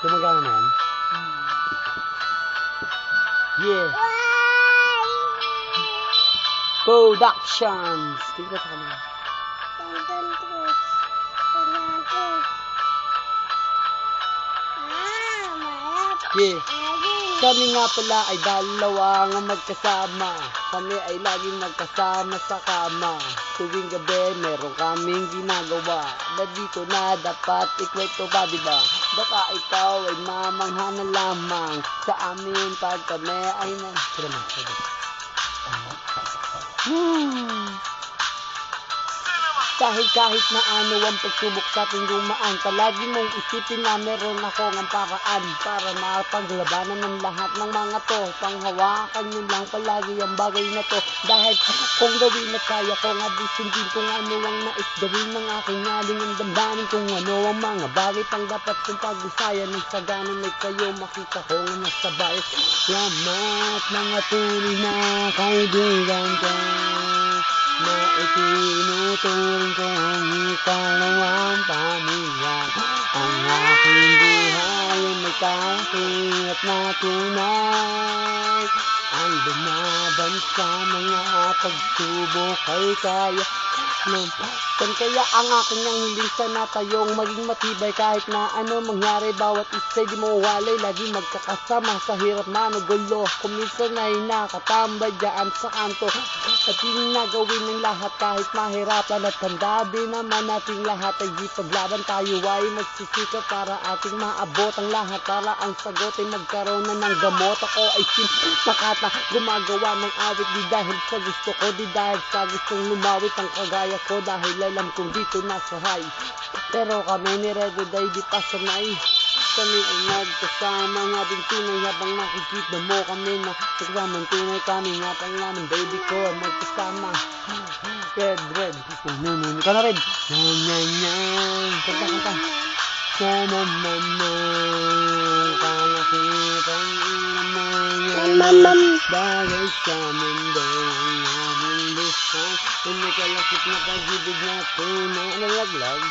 Gumagana na yan? Yeah. Productions. Tingnan ka naman. Yeah. Kami nga pala ay dalawa nga magkasama. Kami ay laging magkasama sa kama. Tuwing gabi meron kaming ginagawa na dito na dapat ikwento pa, diba? Baka ikaw ay mamangha na lamang sa amin pag kami ay Kahit na ano ang pagsubok sa ating dumaan, palagi mong isipin na meron ako ng paraan para mapaglabanan ng lahat ng mga to. Panghawakan nyo lang palagi ang bagay na to, dahil kung gawin na kaya ko nga disundin kung ano ang nais gawin ng aking aling ang damdamin, kung ano ang mga bagay pang dapat kong pag-usayan ng saganan ay kayo makita ko nga nasa bayan. Salamat mga tunay na kaibigan ko na itinuturing kong ikalawang pamilya. Ang aking buhay ay may kahirap na tunay, ang dumaban sa mga pagsubok ay kaya naman. Kaya ang aking ang hiling sana tayong maging matibay kahit na ano mangyari, bawat isa'y di mawalay, lagi magkakasama sa hirap man o gulo. Kuminsan ay nakatambay dyan sa kanto at nagawin ng lahat kahit mahirapan, at tanda din naman nating lahat ay di paglaban, tayo ay magsisikap para ating maabot ang lahat, para ang sagot ay magkaroon na ng gamot. Ako ay makata gumagawa ng awit di dahil sa gusto ko, di dahil sa gustong lumawit ang kagaya ko, dahil alam kong dito nasa high. Pero kami ni Redo Day di pa sanay. Kami ay nagkasama nga din tunay, habang nakikita mo kami na nagsamang tunay. Kami nga pala ng baby ko magkasama. Red ka na Red. Kanta kalakitang mga bagay sa mundo ang aming buhay. Kung may kalakit na pag-ibig na tunay na laglag.